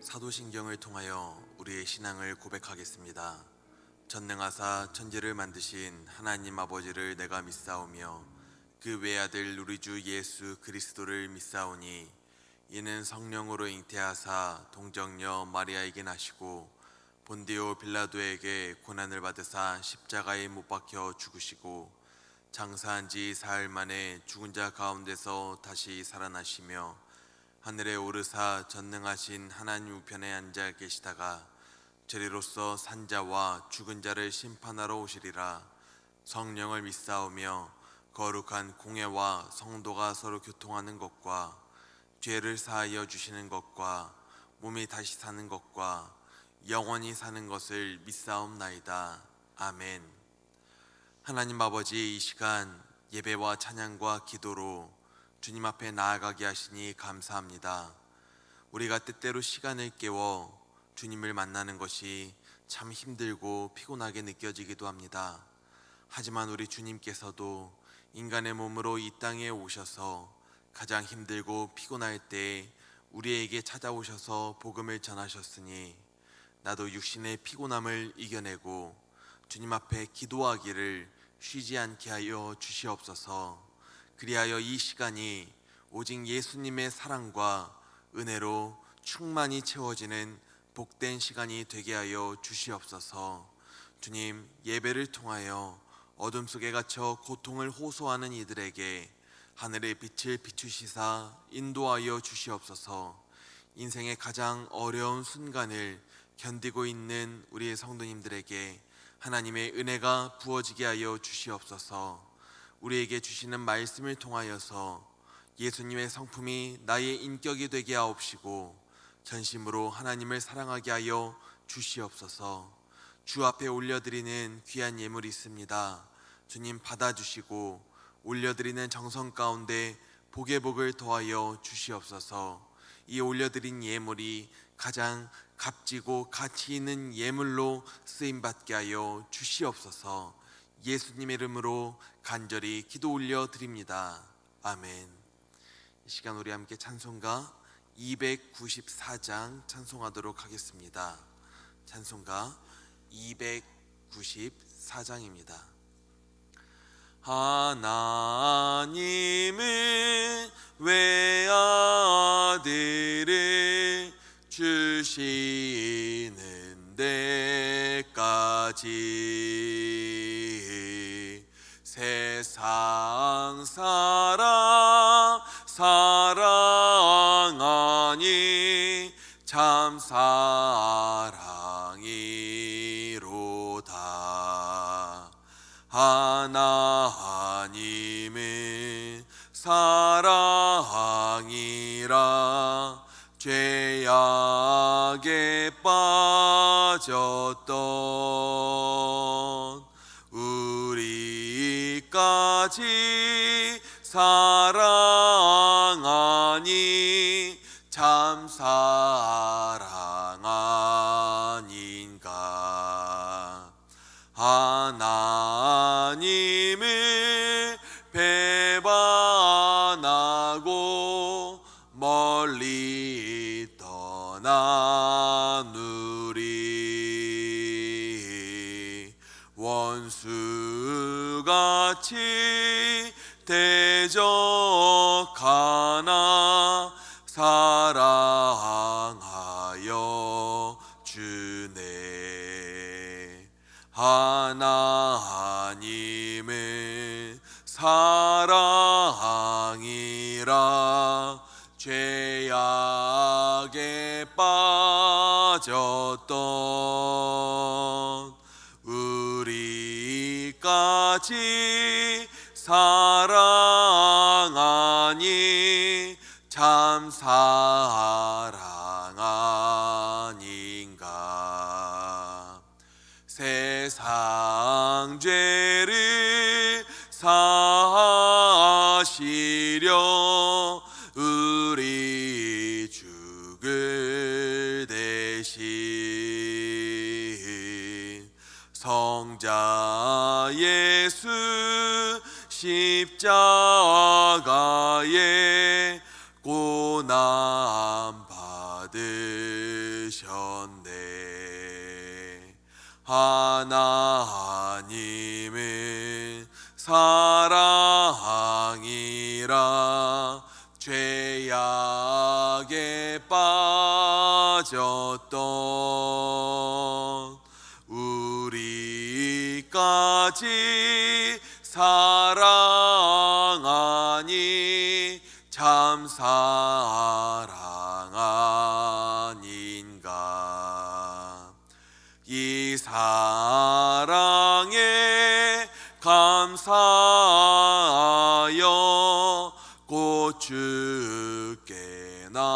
사도신경을 통하여 우리의 신앙을 고백하겠습니다. 전능하사 천지를 만드신 하나님 아버지를 내가 믿사오며 그 외아들 우리 주 예수 그리스도를 믿사오니 이는 성령으로 잉태하사 동정녀 마리아에게 나시고 본디오 빌라도에게 고난을 받으사 십자가에 못 박혀 죽으시고 장사한 지 사흘 만에 죽은 자 가운데서 다시 살아나시며 하늘에 오르사 전능하신 하나님 우편에 앉아 계시다가 저리로서 산자와 죽은 자를 심판하러 오시리라. 성령을 믿사오며 거룩한 공회와 성도가 서로 교통하는 것과 죄를 사하여 주시는 것과 몸이 다시 사는 것과 영원히 사는 것을 믿사옵나이다. 아멘. 하나님 아버지, 이 시간 예배와 찬양과 기도로 주님 앞에 나아가게 하시니 감사합니다. 우리가 때때로 시간을 깨워 주님을 만나는 것이 참 힘들고 피곤하게 느껴지기도 합니다. 하지만 우리 주님께서도 인간의 몸으로 이 땅에 오셔서 가장 힘들고 피곤할 때 우리에게 찾아오셔서 복음을 전하셨으니 나도 육신의 피곤함을 이겨내고 주님 앞에 기도하기를 쉬지 않게 하여 주시옵소서. 그리하여 이 시간이 오직 예수님의 사랑과 은혜로 충만히 채워지는 복된 시간이 되게 하여 주시옵소서. 주님, 예배를 통하여 어둠 속에 갇혀 고통을 호소하는 이들에게 하늘의 빛을 비추시사 인도하여 주시옵소서. 인생의 가장 어려운 순간을 견디고 있는 우리의 성도님들에게 하나님의 은혜가 부어지게 하여 주시옵소서. 우리에게 주시는 말씀을 통하여서 예수님의 성품이 나의 인격이 되게 하옵시고 전심으로 하나님을 사랑하게 하여 주시옵소서. 주 앞에 올려드리는 귀한 예물이 있습니다. 주님 받아주시고 올려드리는 정성 가운데 복의 복을 더하여 주시옵소서. 이 올려드린 예물이 가장 값지고 가치 있는 예물로 쓰임받게 하여 주시옵소서. 예수님의 이름으로 간절히 기도 올려드립니다. 아멘. 이 시간 우리 함께 찬송가 294장 찬송하도록 하겠습니다. 찬송가 294장입니다. 하나님은 외아들을 주시는 데까지 세상 사람 사랑하니 참 사랑이로다. 하나님은 사랑이라 죄악에 빠졌던 우리까지 사랑하니 참 사랑 아닌가. 하나님을 배반하고 멀리 떠난 우리 원수같이 대적하나 사랑하여 주네. 하나님은 사랑이라 죄악에 빠졌던 우리까지 사랑하니 참 사랑 아닌가. 세상 죄를 사하시려 우리 죽을 대신 성자 예수 십자가에 고난 받으 주께 나오라.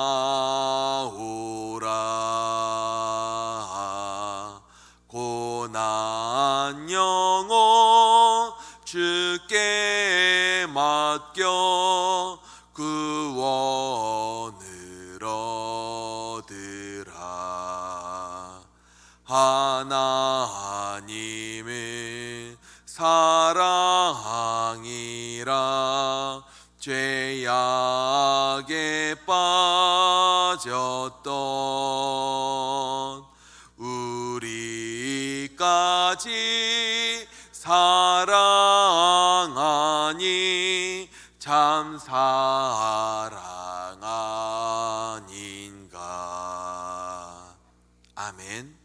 고난 영혼 주께 맡겨 구원을 얻으라. 하나님은 사랑이라 죄악에 빠졌던 우리까지 사랑하니 참 사랑 아닌가. 아멘.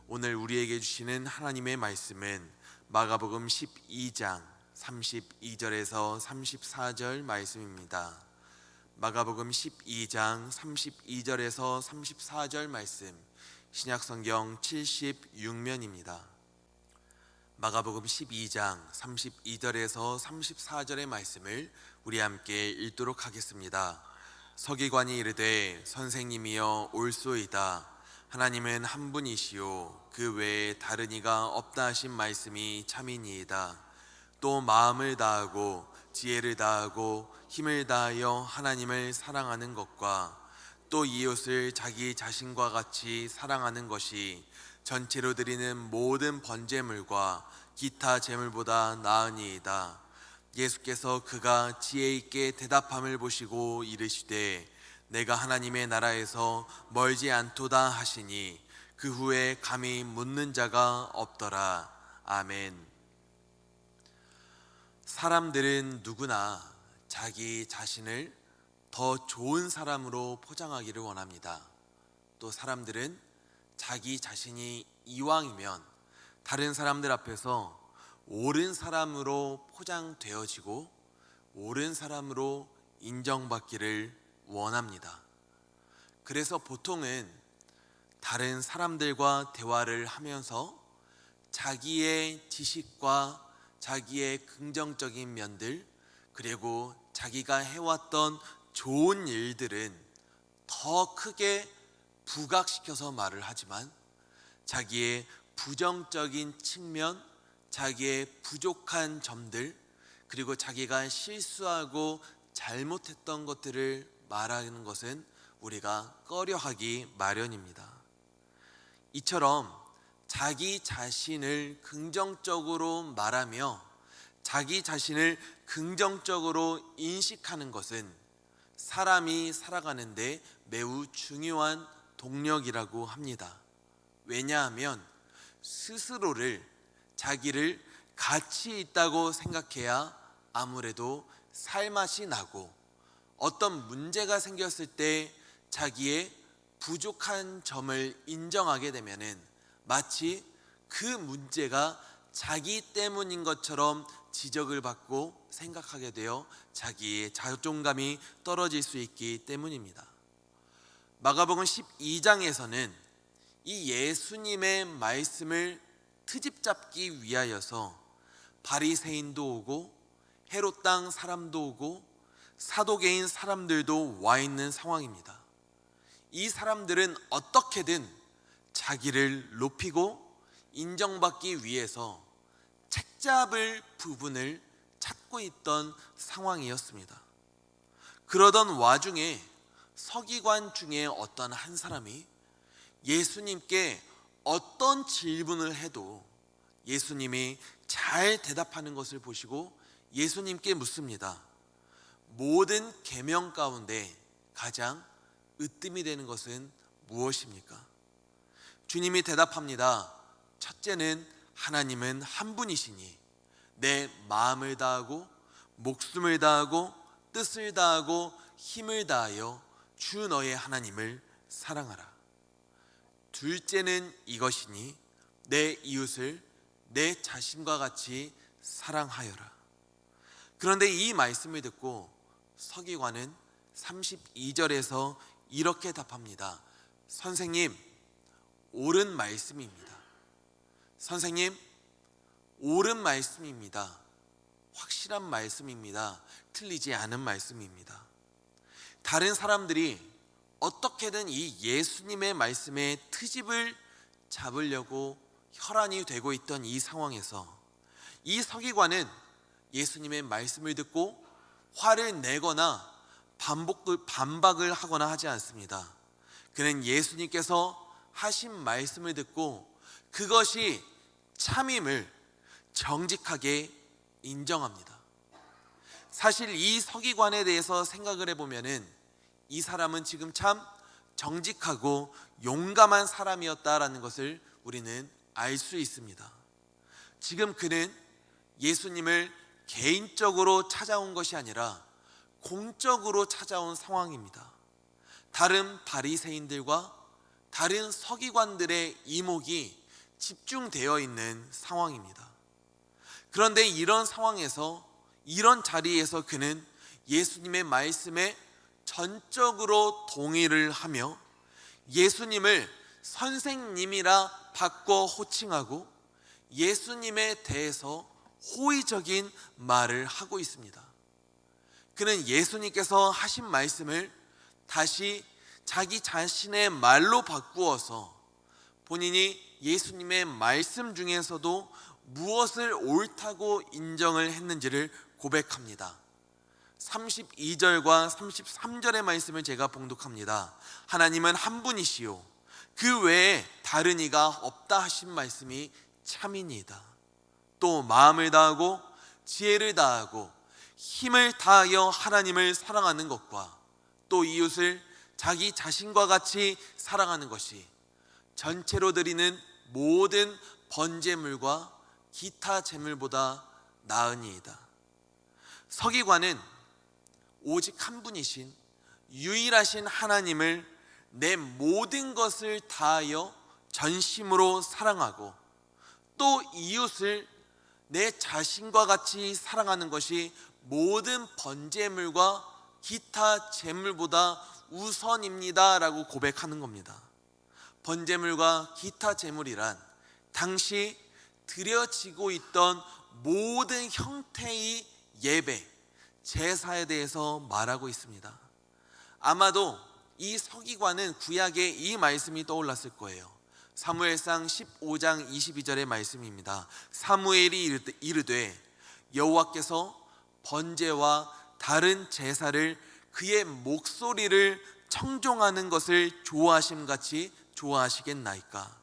오늘 우리에게 주시는 하나님의 말씀은 마가복음 12장 32절에서 34절 말씀입니다. 마가복음 12장 32절에서 34절 말씀, 신약성경 76면입니다. 마가복음 12장 32절에서 34절의 말씀을 우리 함께 읽도록 하겠습니다. 서기관이 이르되 선생님이여 올소이다. 하나님은 한 분이시요 그 외에 다른 이가 없다 하신 말씀이 참이니이다. 또 마음을 다하고 지혜를 다하고 힘을 다하여 하나님을 사랑하는 것과 또 이웃을 자기 자신과 같이 사랑하는 것이 전체로 드리는 모든 번제물과 기타 제물보다 나으니이다. 예수께서 그가 지혜 있게 대답함을 보시고 이르시되 내가 하나님의 나라에서 멀지 않도다 하시니 그 후에 감히 묻는 자가 없더라. 아멘. 사람들은 누구나 자기 자신을 더 좋은 사람으로 포장하기를 원합니다. 또 사람들은 자기 자신이 이왕이면 다른 사람들 앞에서 옳은 사람으로 포장되어지고 옳은 사람으로 인정받기를 원합니다. 그래서 보통은 다른 사람들과 대화를 하면서 자기의 지식과 자기의 긍정적인 면들, 그리고 자기가 해왔던 좋은 일들은 더 크게 부각시켜서 말을 하지만 자기의 부정적인 측면, 자기의 부족한 점들, 그리고 자기가 실수하고 잘못했던 것들을 말하는 것은 우리가 꺼려하기 마련입니다. 이처럼 자기 자신을 긍정적으로 말하며 자기 자신을 긍정적으로 인식하는 것은 사람이 살아가는데 매우 중요한 동력이라고 합니다. 왜냐하면 스스로를, 자기를 가치 있다고 생각해야 아무래도 살맛이 나고 어떤 문제가 생겼을 때 자기의 부족한 점을 인정하게 되면은 마치 그 문제가 자기 때문인 것처럼 지적을 받고 생각하게 되어 자기의 자존감이 떨어질 수 있기 때문입니다. 마가복음 12장에서는 이 예수님의 말씀을 트집 잡기 위하여서 바리새인도 오고 헤롯 땅 사람도 오고 사도계인 사람들도 와 있는 상황입니다. 이 사람들은 어떻게든 자기를 높이고 인정받기 위해서 책잡을 부분을 찾고 있던 상황이었습니다. 그러던 와중에 서기관 중에 어떤 한 사람이 예수님께 어떤 질문을 해도 예수님이 잘 대답하는 것을 보시고 예수님께 묻습니다. 모든 계명 가운데 가장 으뜸이 되는 것은 무엇입니까? 주님이 대답합니다. 첫째는 하나님은 한 분이시니 내 마음을 다하고 목숨을 다하고 뜻을 다하고 힘을 다하여 주 너의 하나님을 사랑하라. 둘째는 이것이니 내 이웃을 내 자신과 같이 사랑하여라. 그런데 이 말씀을 듣고 서기관은 32절에서 이렇게 답합니다. 선생님, 옳은 말씀입니다. 선생님, 옳은 말씀입니다. 확실한 말씀입니다. 틀리지 않은 말씀입니다. 다른 사람들이 어떻게든 이 예수님의 말씀에 트집을 잡으려고 혈안이 되고 있던 이 상황에서 이 서기관은 예수님의 말씀을 듣고 화를 내거나 반박을 하거나 하지 않습니다. 그는 예수님께서 하신 말씀을 듣고 그것이 참임을 정직하게 인정합니다. 사실 이 서기관에 대해서 생각을 해보면은 이 사람은 지금 참 정직하고 용감한 사람이었다라는 것을 우리는 알 수 있습니다. 지금 그는 예수님을 개인적으로 찾아온 것이 아니라 공적으로 찾아온 상황입니다. 다른 바리새인들과 다른 서기관들의 이목이 집중되어 있는 상황입니다. 그런데 이런 상황에서, 이런 자리에서 그는 예수님의 말씀에 전적으로 동의를 하며 예수님을 선생님이라 바꿔 호칭하고 예수님에 대해서 호의적인 말을 하고 있습니다. 그는 예수님께서 하신 말씀을 다시 자기 자신의 말로 바꾸어서 본인이 예수님의 말씀 중에서도 무엇을 옳다고 인정을 했는지를 고백합니다. 32절과 33절의 말씀을 제가 봉독합니다. 하나님은 한 분이시요 그 외에 다른 이가 없다 하신 말씀이 참이니이다. 또 마음을 다하고 지혜를 다하고 힘을 다하여 하나님을 사랑하는 것과 또 이웃을 자기 자신과 같이 사랑하는 것이 전체로 드리는 모든 번제물과 기타 제물보다 나으니이다. 서기관은 오직 한 분이신 유일하신 하나님을 내 모든 것을 다하여 전심으로 사랑하고 또 이웃을 내 자신과 같이 사랑하는 것이 모든 번제물과 기타 제물보다 우선입니다 라고 고백하는 겁니다. 번제물과 기타 제물이란 당시 드려지고 있던 모든 형태의 예배, 제사에 대해서 말하고 있습니다. 아마도 이 서기관은 구약에 이 말씀이 떠올랐을 거예요. 사무엘상 15장 22절의 말씀입니다. 사무엘이 이르되 여호와께서 번제와 다른 제사를 그의 목소리를 청종하는 것을 좋아하심같이 좋아하시겠나이까.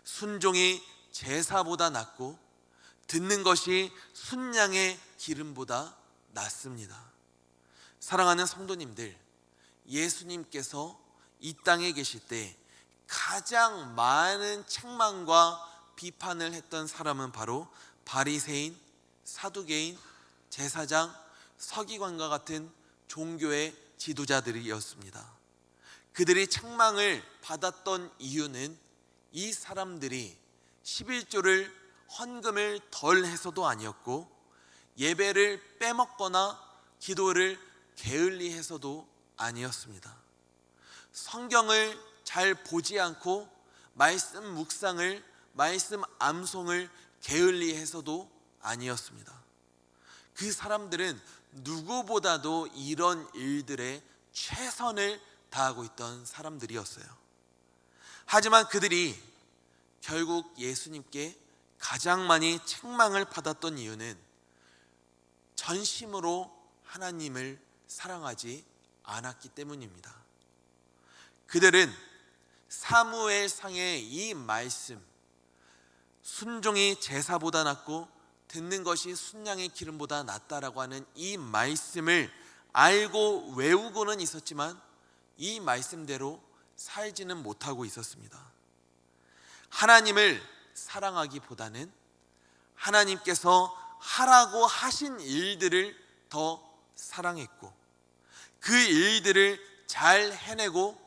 순종이 제사보다 낫고 듣는 것이 순양의 기름보다 낫습니다. 사랑하는 성도님들, 예수님께서 이 땅에 계실 때 가장 많은 책망과 비판을 했던 사람은 바로 바리새인, 사두개인, 제사장, 서기관과 같은 종교의 지도자들이었습니다. 그들이 책망을 받았던 이유는 이 사람들이 11조를 헌금을 덜 해서도 아니었고 예배를 빼먹거나 기도를 게을리해서도 아니었습니다. 성경을 잘 보지 않고 말씀 묵상을, 말씀 암송을 게을리해서도 아니었습니다. 그 사람들은 누구보다도 이런 일들에 최선을 다하고 있던 사람들이었어요. 하지만 그들이 결국 예수님께 가장 많이 책망을 받았던 이유는 전심으로 하나님을 사랑하지 않았기 때문입니다. 그들은 사무엘상의 이 말씀, 순종이 제사보다 낫고 듣는 것이 순양의 기름보다 낫다라고 하는 이 말씀을 알고 외우고는 있었지만 이 말씀대로 살지는 못하고 있었습니다. 하나님을 사랑하기보다는 하나님께서 하라고 하신 일들을 더 사랑했고 그 일들을 잘 해내고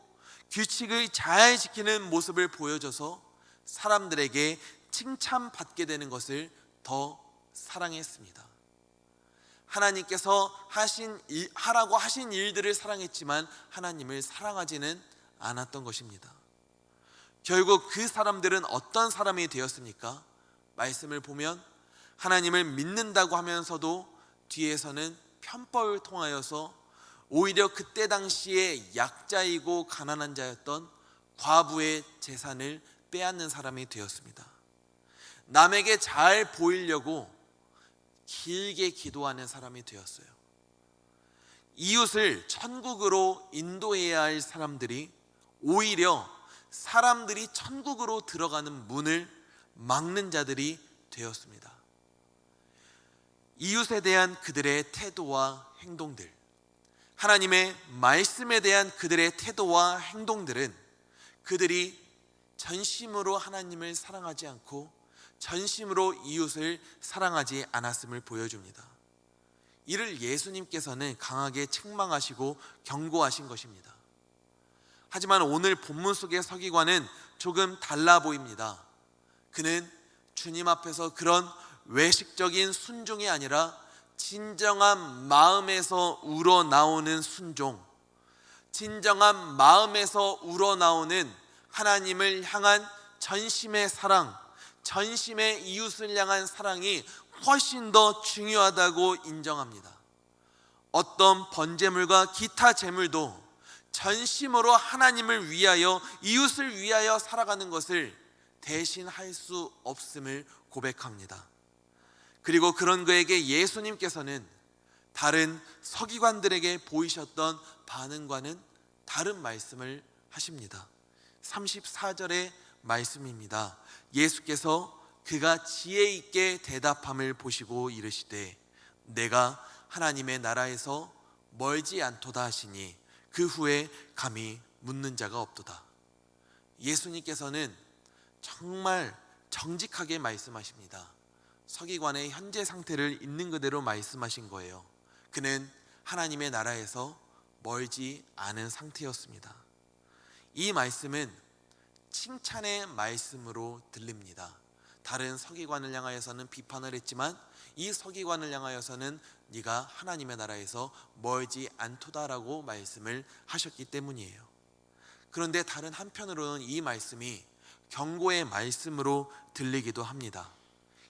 규칙을 잘 지키는 모습을 보여줘서 사람들에게 칭찬받게 되는 것을 더 사랑했습니다. 하나님께서 하라고 하신 일들을 사랑했지만 하나님을 사랑하지는 않았던 것입니다. 결국 그 사람들은 어떤 사람이 되었습니까? 말씀을 보면 하나님을 믿는다고 하면서도 뒤에서는 편법을 통하여서 오히려 그때 당시에 약자이고 가난한 자였던 과부의 재산을 빼앗는 사람이 되었습니다. 남에게 잘 보이려고 길게 기도하는 사람이 되었어요. 이웃을 천국으로 인도해야 할 사람들이 오히려 사람들이 천국으로 들어가는 문을 막는 자들이 되었습니다. 이웃에 대한 그들의 태도와 행동들, 하나님의 말씀에 대한 그들의 태도와 행동들은 그들이 전심으로 하나님을 사랑하지 않고 전심으로 이웃을 사랑하지 않았음을 보여줍니다. 이를 예수님께서는 강하게 책망하시고 경고하신 것입니다. 하지만 오늘 본문 속의 서기관은 조금 달라 보입니다. 그는 주님 앞에서 그런 외식적인 순종이 아니라 진정한 마음에서 우러나오는 순종, 진정한 마음에서 우러나오는 하나님을 향한 전심의 사랑, 전심의 이웃을 향한 사랑이 훨씬 더 중요하다고 인정합니다. 어떤 번제물과 기타 제물도 전심으로 하나님을 위하여, 이웃을 위하여 살아가는 것을 대신할 수 없음을 고백합니다. 그리고 그런 그에게 예수님께서는 다른 서기관들에게 보이셨던 반응과는 다른 말씀을 하십니다. 34절의 말씀입니다. 예수께서 그가 지혜 있게 대답함을 보시고 이르시되 내가 하나님의 나라에서 멀지 않도다 하시니 그 후에 감히 묻는 자가 없도다. 예수님께서는 정말 정직하게 말씀하십니다. 서기관의 현재 상태를 있는 그대로 말씀하신 거예요. 그는 하나님의 나라에서 멀지 않은 상태였습니다. 이 말씀은 칭찬의 말씀으로 들립니다. 다른 서기관을 향하여서는 비판을 했지만 이 서기관을 향하여서는 네가 하나님의 나라에서 멀지 않도다라고 말씀을 하셨기 때문이에요. 그런데 다른 한편으로는 이 말씀이 경고의 말씀으로 들리기도 합니다.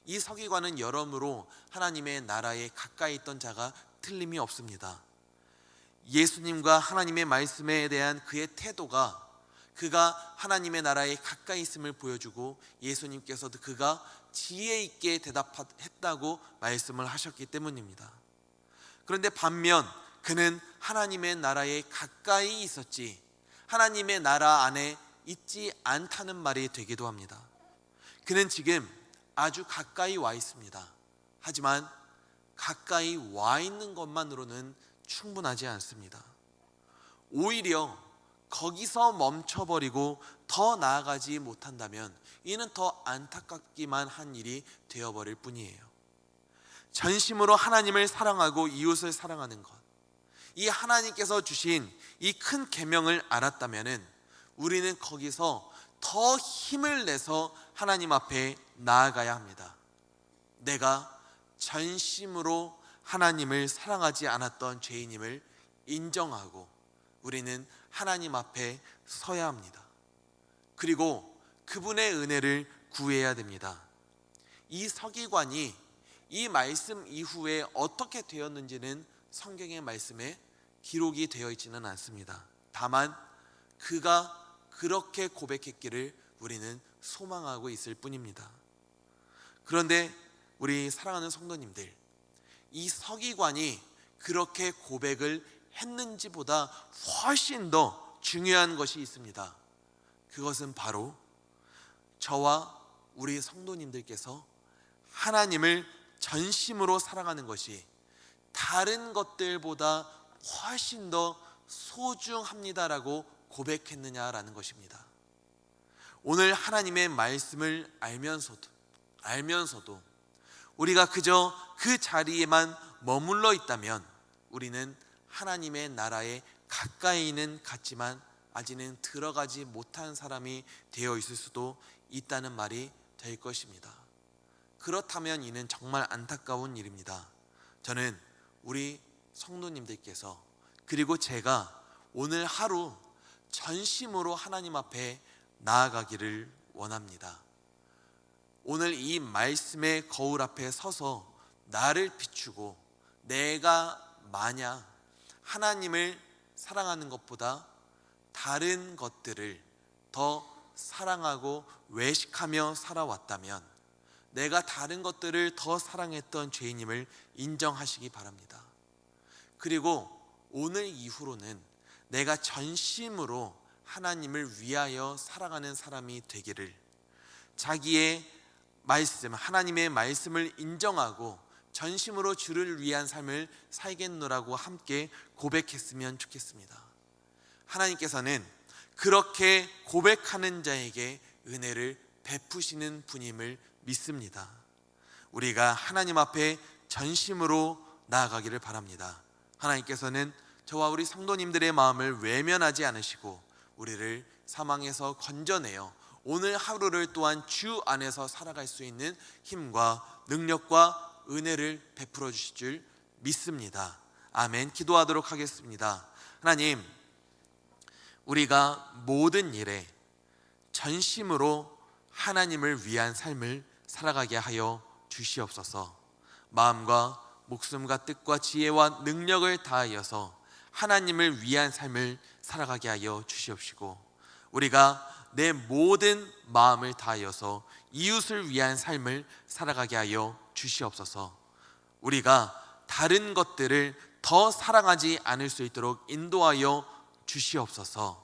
이 서기관은 여러모로 하나님의 나라에 가까이 있던 자가 틀림이 없습니다. 예수님과 하나님의 말씀에 대한 그의 태도가 그가 하나님의 나라에 가까이 있음을 보여주고 예수님께서도 그가 지혜 있게 대답했다고 말씀을 하셨기 때문입니다. 그런데 반면 그는 하나님의 나라에 가까이 있었지 하나님의 나라 안에 있지 않다는 말이 되기도 합니다. 그는 지금 아주 가까이 와 있습니다. 하지만 가까이 와 있는 것만으로는 충분하지 않습니다. 오히려 거기서 멈춰버리고 더 나아가지 못한다면 이는 더 안타깝기만 한 일이 되어버릴 뿐이에요. 전심으로 하나님을 사랑하고 이웃을 사랑하는 것, 이 하나님께서 주신 이 큰 계명을 알았다면 우리는 거기서 더 힘을 내서 하나님 앞에 나아가야 합니다. 내가 전심으로 하나님을 사랑하지 않았던 죄인임을 인정하고 우리는 하나님 앞에 서야 합니다. 그리고 그분의 은혜를 구해야 됩니다. 이 서기관이 이 말씀 이후에 어떻게 되었는지는 성경의 말씀에 기록이 되어 있지는 않습니다. 다만 그가 그렇게 고백했기를 우리는 소망하고 있을 뿐입니다. 그런데 우리 사랑하는 성도님들, 이 서기관이 그렇게 고백을 했는지보다 훨씬 더 중요한 것이 있습니다. 그것은 바로 저와 우리 성도님들께서 하나님을 전심으로 사랑하는 것이 다른 것들보다 훨씬 더 소중합니다라고 고백했느냐라는 것입니다. 오늘 하나님의 말씀을 알면서도 우리가 그저 그 자리에만 머물러 있다면 우리는 하나님의 나라에 가까이는 갔지만 아직은 들어가지 못한 사람이 되어 있을 수도 있다는 말이 될 것입니다. 그렇다면 이는 정말 안타까운 일입니다. 저는 우리 성도님들께서 그리고 제가 오늘 하루 전심으로 하나님 앞에 나아가기를 원합니다. 오늘 이 말씀의 거울 앞에 서서 나를 비추고 내가 만약 하나님을 사랑하는 것보다 다른 것들을 더 사랑하고 외식하며 살아왔다면 내가 다른 것들을 더 사랑했던 죄인임을 인정하시기 바랍니다. 그리고 오늘 이후로는 내가 전심으로 하나님을 위하여 살아가는 사람이 되기를, 자기의 말씀, 하나님의 말씀을 인정하고 전심으로 주를 위한 삶을 살겠노라고 함께 고백했으면 좋겠습니다. 하나님께서는 그렇게 고백하는 자에게 은혜를 베푸시는 분임을 믿습니다. 우리가 하나님 앞에 전심으로 나아가기를 바랍니다. 하나님께서는 저와 우리 성도님들의 마음을 외면하지 않으시고 우리를 사망에서 건져내어 오늘 하루를 또한 주 안에서 살아갈 수 있는 힘과 능력과 은혜를 베풀어 주실 줄 믿습니다. 아멘. 기도하도록 하겠습니다. 하나님, 우리가 모든 일에 전심으로 하나님을 위한 삶을 살아가게 하여 주시옵소서. 마음과 목숨과 뜻과 지혜와 능력을 다하여서 하나님을 위한 삶을 살아가게 하여 주시옵시고, 우리가 내 모든 마음을 다하여서 이웃을 위한 삶을 살아가게 하여 주시옵소서. 우리가 다른 것들을 더 사랑하지 않을 수 있도록 인도하여 주시옵소서.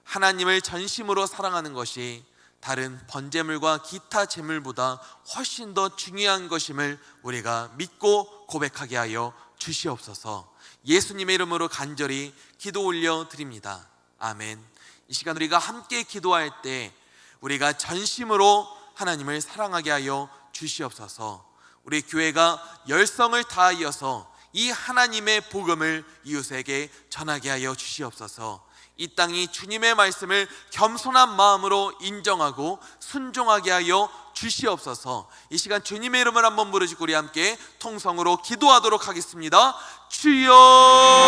하나님을 전심으로 사랑하는 것이 다른 번제물과 기타 제물보다 훨씬 더 중요한 것임을 우리가 믿고 고백하게 하여 주시옵소서. 예수님의 이름으로 간절히 기도 올려 드립니다. 아멘. 이 시간 우리가 함께 기도할 때 우리가 전심으로 하나님을 사랑하게 하여 주시옵소서. 우리 교회가 열성을 다하여서 이 하나님의 복음을 이웃에게 전하게 하여 주시옵소서. 이 땅이 주님의 말씀을 겸손한 마음으로 인정하고 순종하게 하여 주시옵소서. 이 시간 주님의 이름을 한번 부르시고 우리 함께 통성으로 기도하도록 하겠습니다. 주여